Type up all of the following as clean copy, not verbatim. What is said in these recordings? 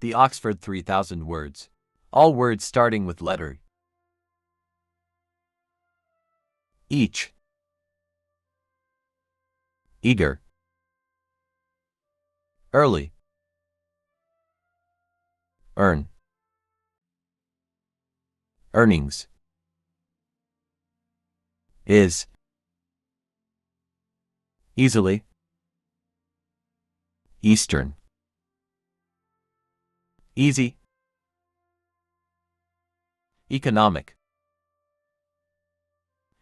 The Oxford 3000 words. All words starting with letter each. Eager. Early. Earn. Earnings. Is. Easily. Eastern. Easy. Economic.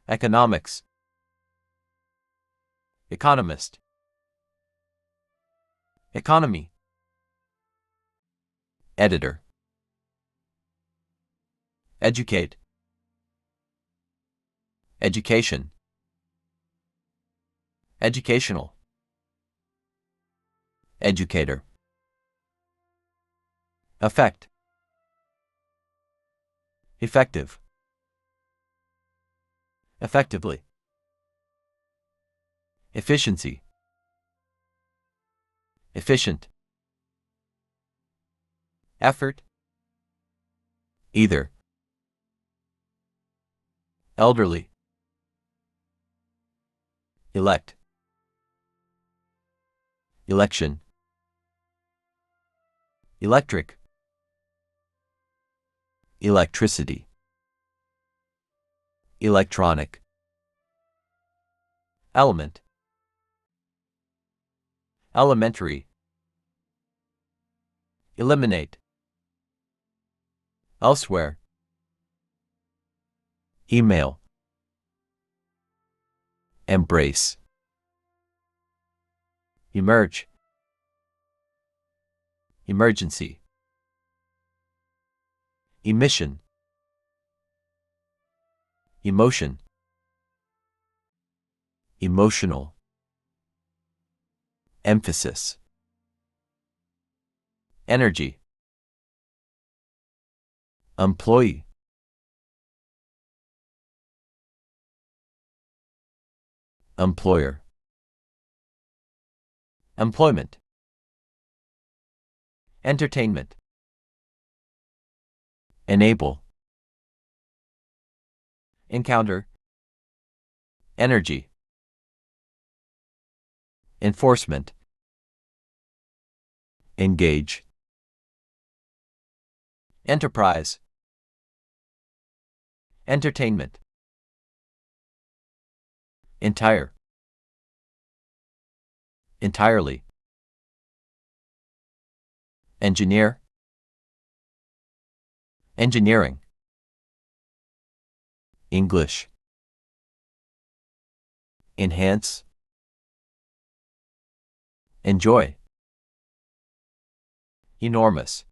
Economics. Economist. Economy. Editor. Educate. Education. Educational. Educator. Effect. Effective. Effectively. Efficiency. Efficient. Effort. Either. Elderly. Elect. Election. Electric. Electricity. Electronic. Element. Elementary. Eliminate. Elsewhere. Email. Embrace. Emerge. Emergency. Emission. Emotion. Emotional. Emphasis. Energy. Employee. Employer. Employment. Entertainment. Enable. Encounter. Energy. Enforcement. Engage. Enterprise. Entertainment. Entire. Entirely. Engineer. Engineering. English. Enhance. Enjoy. Enormous.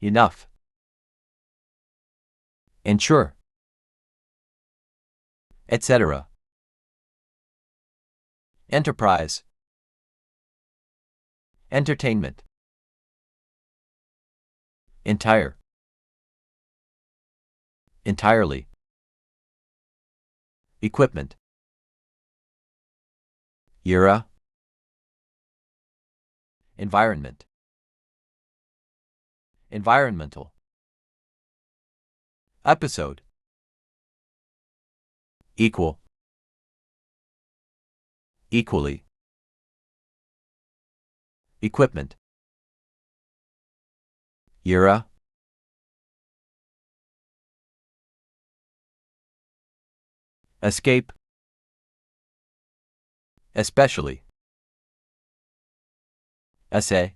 Enough. Ensure. Etc. Enterprise. Entertainment. Entire. Entirely. Equipment. Era. Environment. Environmental. Episode. Equal. Equally. Equipment. Era. Escape. Especially. Essay.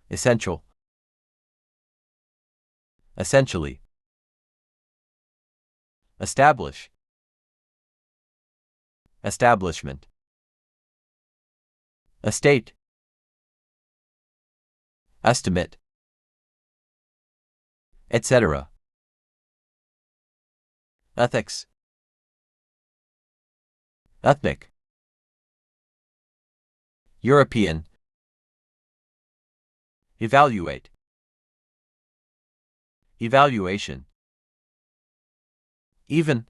Essential. Essentially. Establish. Establishment. Estate. Estimate. Etc. Ethics. Ethnic. European. Evaluate. Evaluation. Even.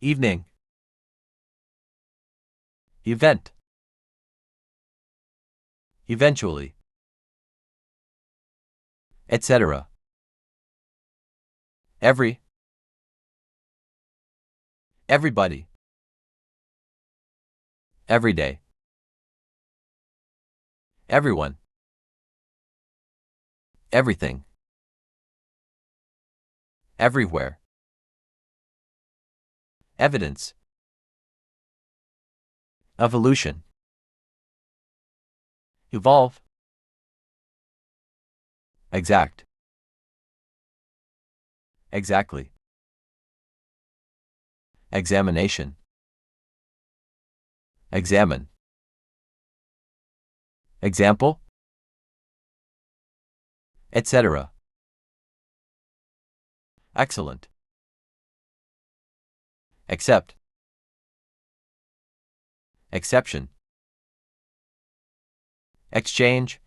Evening. Event. eventually, etc. Every, everybody, every day, everyone, everything, everywhere, evidence, evolution, evolve, exact, exactly, examination, examine, example, etc. Excellent, accept, exception, exchange,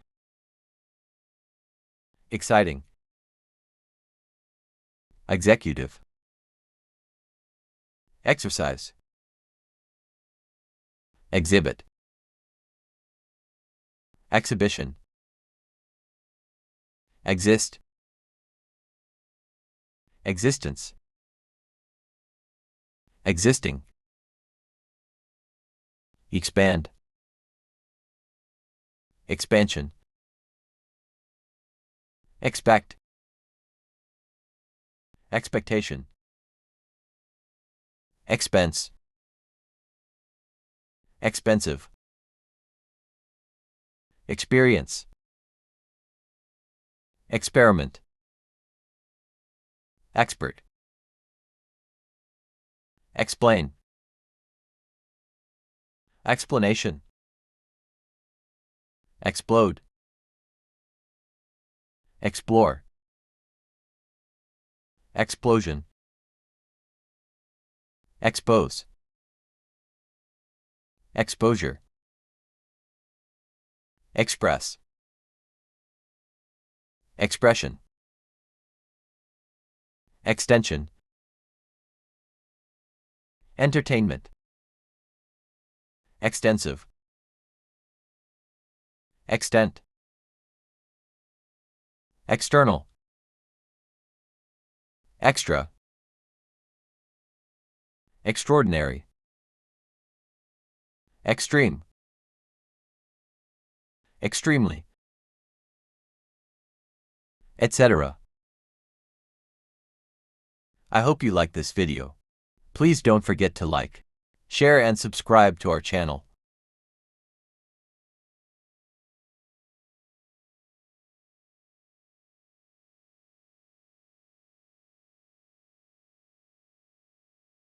exciting, executive, exercise, exhibit, exhibition, exist, existence, existing, expand, expansion, expect, expectation, expense, expensive, experience, experiment, expert, explain, explanation, explode, explore, explosion, expose, exposure, express, expression, extension, entertainment, extensive, extent, external, extra, extraordinary, extreme, extremely, etc. I hope you liked this video. Please don't forget to like, share and subscribe to our channel.